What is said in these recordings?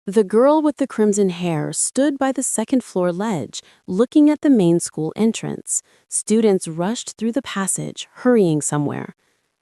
The girl with the crimson hair stood by the second-floor ledge, looking at the main school entrance. Students rushed through the passage, hurrying somewhere.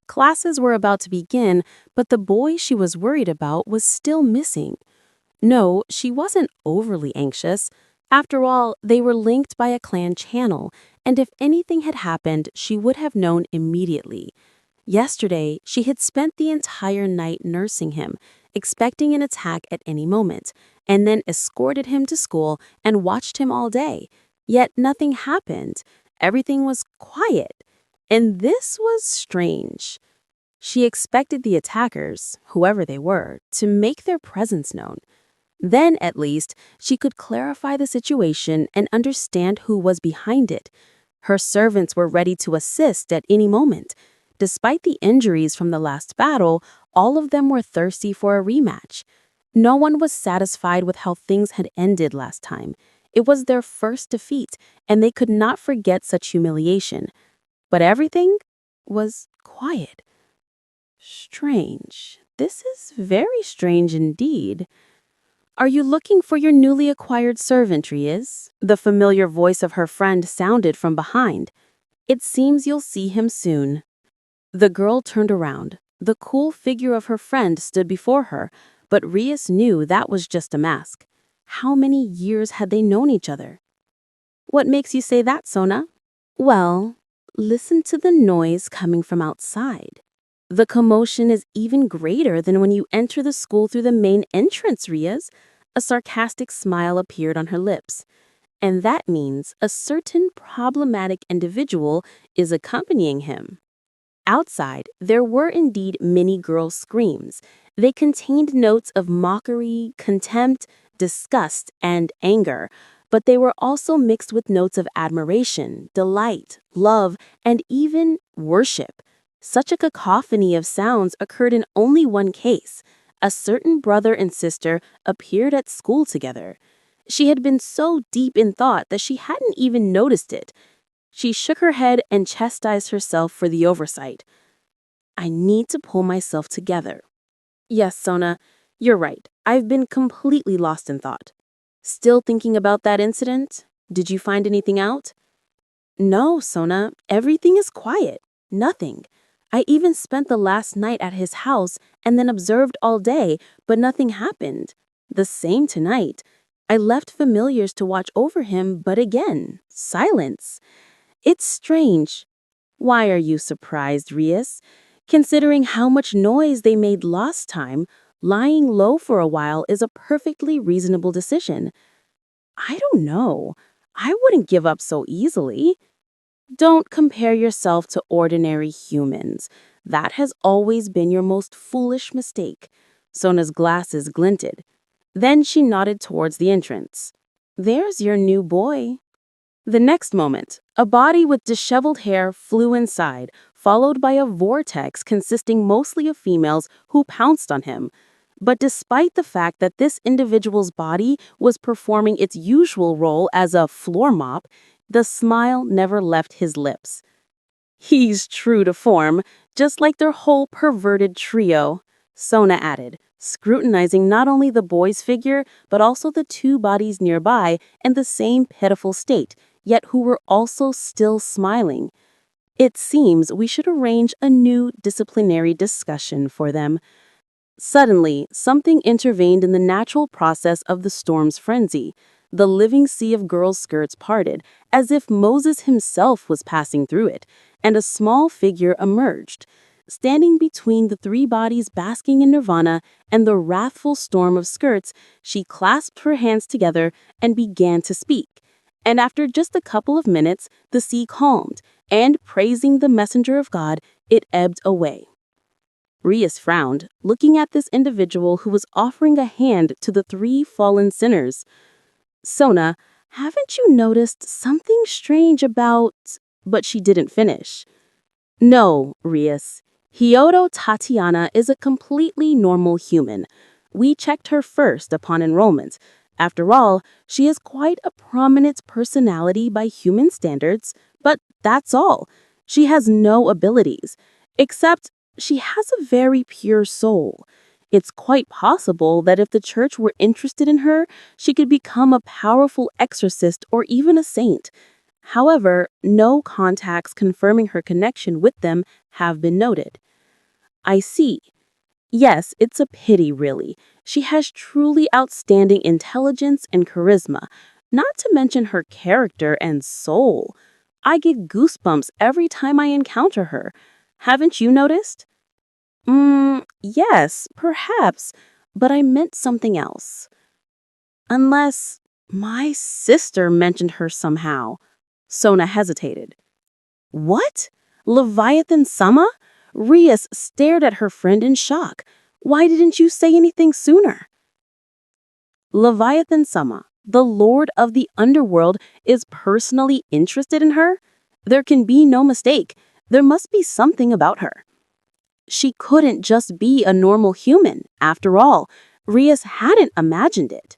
Classes were about to begin, but the boy she was worried about was still missing. No, she wasn't overly anxious. After all, they were linked by a clan channel, and if anything had happened, she would have known immediately. Yesterday, she had spent the entire night nursing him, expecting an attack at any moment, and then escorted him to school and watched him all day. Yet nothing happened. Everything was quiet. And this was strange. She expected the attackers, whoever they were, to make their presence known. Then, at least, she could clarify the situation and understand who was behind it. Her servants were ready to assist at any moment. Despite the injuries from the last battle, all of them were thirsty for a rematch. No one was satisfied with how things had ended last time. It was their first defeat, and they could not forget such humiliation. But everything was quiet. Strange. This is very strange indeed. "Are you looking for your newly acquired servant, Riaz?" The familiar voice of her friend sounded from behind. "It seems you'll see him soon." The girl turned around. The cool figure of her friend stood before her, but Riaz knew that was just a mask. How many years had they known each other? "What makes you say that, Sona?" "Well, listen to the noise coming from outside. The commotion is even greater than when you enter the school through the main entrance, Riaz." A sarcastic smile appeared on her lips. "And that means a certain problematic individual is accompanying him." Outside, there were indeed many girls' screams. They contained notes of mockery, contempt, disgust, and anger, but they were also mixed with notes of admiration, delight, love, and even worship. Such a cacophony of sounds occurred in only one case. A certain brother and sister appeared at school together. She had been so deep in thought that she hadn't even noticed it. She shook her head and chastised herself for the oversight. "I need to pull myself together." "Yes, Sona, you're right. I've been completely lost in thought." "Still thinking about that incident? Did you find anything out?" "No, Sona, everything is quiet. Nothing. I even spent the last night at his house and then observed all day, but nothing happened. The same tonight. I left familiars to watch over him, but again, silence. It's strange." "Why are you surprised, Riaz? Considering how much noise they made last time, lying low for a while is a perfectly reasonable decision." "I don't know. I wouldn't give up so easily." "Don't compare yourself to ordinary humans. That has always been your most foolish mistake." Sona's glasses glinted. Then she nodded towards the entrance. "There's your new boy." The next moment, a body with disheveled hair flew inside, followed by a vortex consisting mostly of females who pounced on him. But despite the fact that this individual's body was performing its usual role as a floor mop, the smile never left his lips. "He's true to form, just like their whole perverted trio," Sona added, scrutinizing not only the boy's figure, but also the two bodies nearby in the same pitiful state, yet who were also still smiling. "It seems we should arrange a new disciplinary discussion for them." Suddenly, something intervened in the natural process of the storm's frenzy. The living sea of girls' skirts parted, as if Moses himself was passing through it, and a small figure emerged. Standing between the three bodies basking in nirvana and the wrathful storm of skirts, she clasped her hands together and began to speak. And after just a couple of minutes, the sea calmed, and praising the messenger of God, it ebbed away. Riaz frowned, looking at this individual who was offering a hand to the three fallen sinners. "Sona, haven't you noticed something strange about—" But she didn't finish. "No, Riaz. Hyodo Tatiana is a completely normal human. We checked her first upon enrollment. After all, she is quite a prominent personality by human standards, but that's all. She has no abilities, except she has a very pure soul. It's quite possible that if the church were interested in her, she could become a powerful exorcist or even a saint. However, no contacts confirming her connection with them have been noted. I see. Yes, it's a pity, really. She has truly outstanding intelligence and charisma, not to mention her character and soul. I get goosebumps every time I encounter her. Haven't you noticed? Yes, perhaps, but I meant something else. Unless my sister mentioned her somehow. Sona hesitated. What? Leviathan Sama? Rias stared at her friend in shock. Why didn't you say anything sooner? Leviathan Sama, the lord of the underworld, is personally interested in her? There can be no mistake. There must be something about her. She couldn't just be a normal human. After all, Rias hadn't imagined it.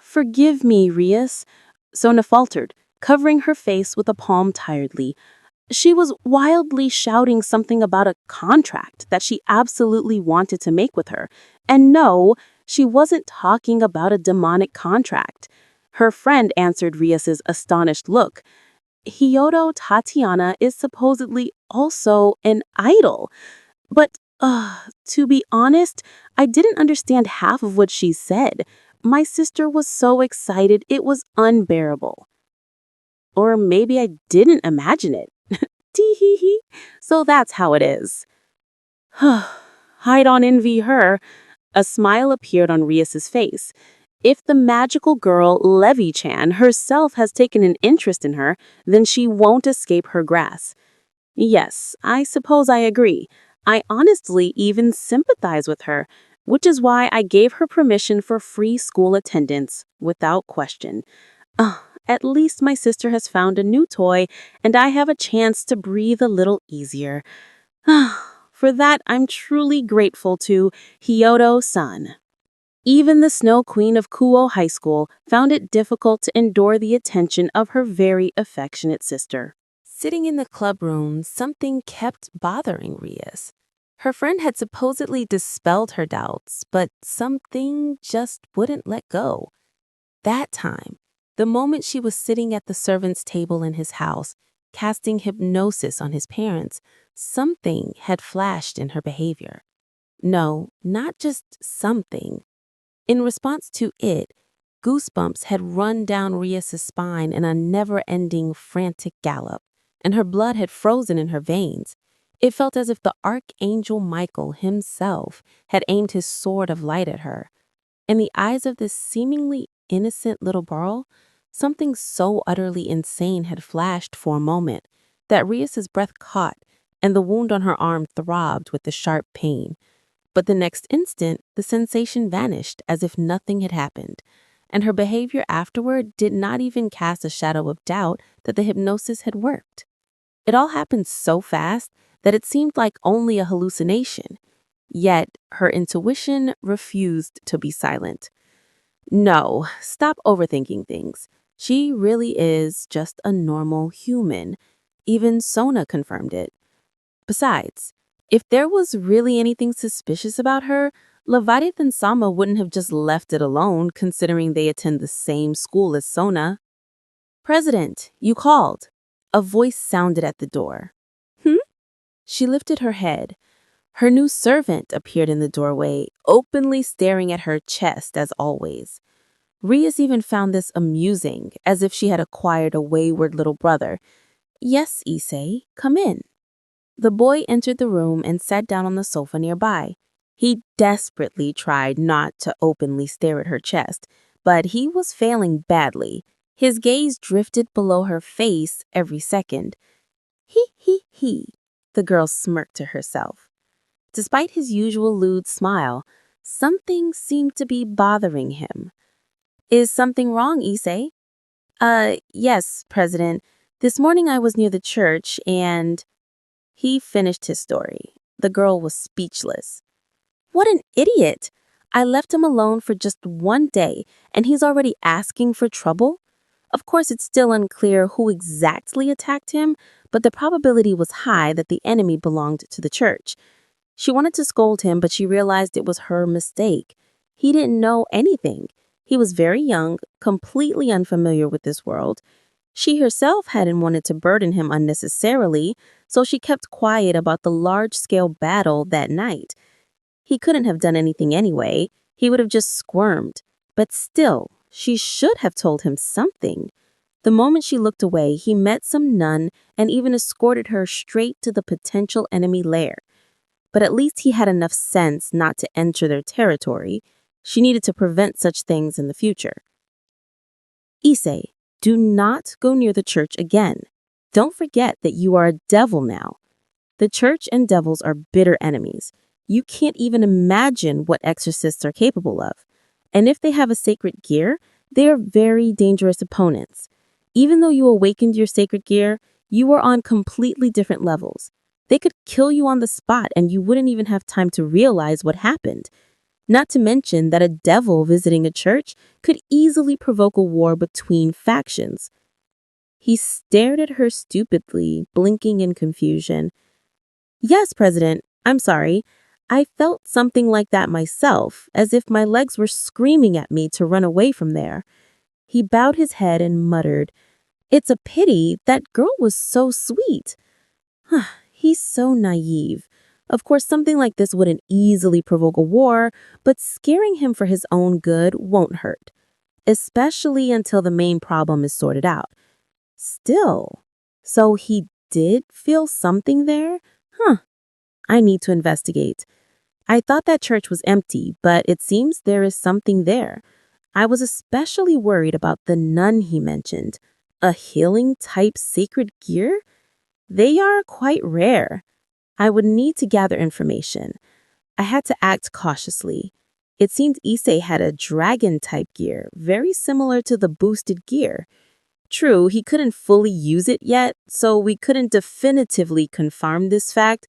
Forgive me, Rias, Sona faltered, covering her face with a palm tiredly. She was wildly shouting something about a contract that she absolutely wanted to make with her. And no, she wasn't talking about a demonic contract. Her friend answered Rias's astonished look. Hyodo Tatiana is supposedly also an idol. But, to be honest, I didn't understand half of what she said. My sister was so excited it was unbearable. Or maybe I didn't imagine it. Tee-hee-hee. So that's how it is. I don't envy her. A smile appeared on Rias's face. If the magical girl Levi-chan herself has taken an interest in her, then she won't escape her grasp. Yes, I suppose I agree. I honestly even sympathize with her, which is why I gave her permission for free school attendance, without question. At least my sister has found a new toy, and I have a chance to breathe a little easier. For that, I'm truly grateful to Hyodo-san. Even the Snow Queen of Kuo High School found it difficult to endure the attention of her very affectionate sister. Sitting in the clubroom, something kept bothering Rias. Her friend had supposedly dispelled her doubts, but something just wouldn't let go. That time, the moment she was sitting at the servant's table in his house, casting hypnosis on his parents, something had flashed in her behavior. No, not just something. In response to it, goosebumps had run down Rias' spine in a never-ending frantic gallop, and her blood had frozen in her veins. It felt as if the Archangel Michael himself had aimed his sword of light at her. In the eyes of this seemingly innocent little girl, something so utterly insane had flashed for a moment that Rias' breath caught and the wound on her arm throbbed with the sharp pain. But the next instant, the sensation vanished as if nothing had happened, and her behavior afterward did not even cast a shadow of doubt that the hypnosis had worked. It all happened so fast that it seemed like only a hallucination. Yet, her intuition refused to be silent. No, stop overthinking things. She really is just a normal human. Even Sona confirmed it. Besides, if there was really anything suspicious about her, Leviathan Sama wouldn't have just left it alone, considering they attend the same school as Sona. President, you called. A voice sounded at the door. She lifted her head. Her new servant appeared in the doorway, openly staring at her chest as always. Rias even found this amusing, as if she had acquired a wayward little brother. Yes, Issei, come in. The boy entered the room and sat down on the sofa nearby. He desperately tried not to openly stare at her chest, but he was failing badly. His gaze drifted below her face every second. He, the girl smirked to herself. Despite his usual lewd smile, something seemed to be bothering him. Is something wrong, Issei? Yes, President. This morning I was near the church and... He finished his story. The girl was speechless. What an idiot! I left him alone for just one day, and he's already asking for trouble? Of course, it's still unclear who exactly attacked him, but the probability was high that the enemy belonged to the church. She wanted to scold him, but she realized it was her mistake. He didn't know anything. He was very young, completely unfamiliar with this world. She herself hadn't wanted to burden him unnecessarily, so she kept quiet about the large-scale battle that night. He couldn't have done anything anyway. He would have just squirmed. But still, she should have told him something. The moment she looked away, he met some nun and even escorted her straight to the potential enemy lair. But at least he had enough sense not to enter their territory. She needed to prevent such things in the future. Issei, do not go near the church again. Don't forget that you are a devil now. The church and devils are bitter enemies. You can't even imagine what exorcists are capable of. And if they have a sacred gear, they are very dangerous opponents. Even though you awakened your sacred gear, you are on completely different levels. They could kill you on the spot and you wouldn't even have time to realize what happened. Not to mention that a devil visiting a church could easily provoke a war between factions. He stared at her stupidly, blinking in confusion. Yes, President, I'm sorry. I felt something like that myself, as if my legs were screaming at me to run away from there. He bowed his head and muttered, It's a pity, that girl was so sweet. He's so naive. Of course, something like this wouldn't easily provoke a war, but scaring him for his own good won't hurt, especially until the main problem is sorted out. Still, so he did feel something there? I need to investigate. I thought that church was empty, but it seems there is something there. I was especially worried about the nun he mentioned. A healing-type sacred gear? They are quite rare. I would need to gather information. I had to act cautiously. It seemed Issei had a dragon-type gear, very similar to the boosted gear. True, he couldn't fully use it yet, so we couldn't definitively confirm this fact,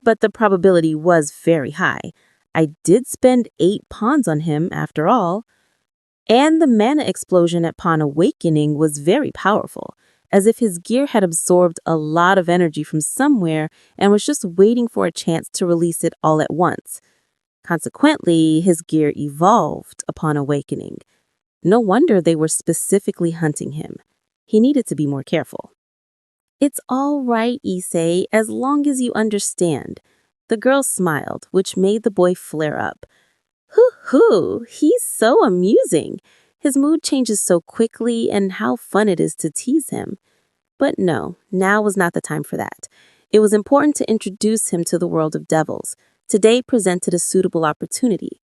but the probability was very high. I did spend 8 pawns on him, after all. And the mana explosion at Pawn Awakening was very powerful, as if his gear had absorbed a lot of energy from somewhere and was just waiting for a chance to release it all at once. Consequently, his gear evolved upon awakening. No wonder they were specifically hunting him. He needed to be more careful. It's all right, Issei, as long as you understand. The girl smiled, which made the boy flare up. Hoo-hoo, he's so amusing. His mood changes so quickly and how fun it is to tease him. But no, now was not the time for that. It was important to introduce him to the world of devils. Today presented a suitable opportunity.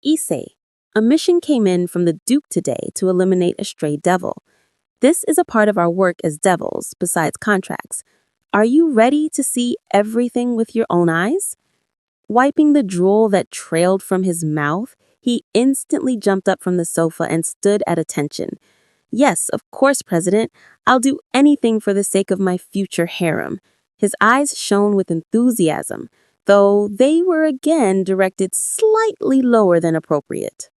Issei, a mission came in from the Duke today to eliminate a stray devil. This is a part of our work as devils, besides contracts. Are you ready to see everything with your own eyes? Wiping the drool that trailed from his mouth, he instantly jumped up from the sofa and stood at attention. Yes, of course, President. I'll do anything for the sake of my future harem. His eyes shone with enthusiasm, though they were again directed slightly lower than appropriate.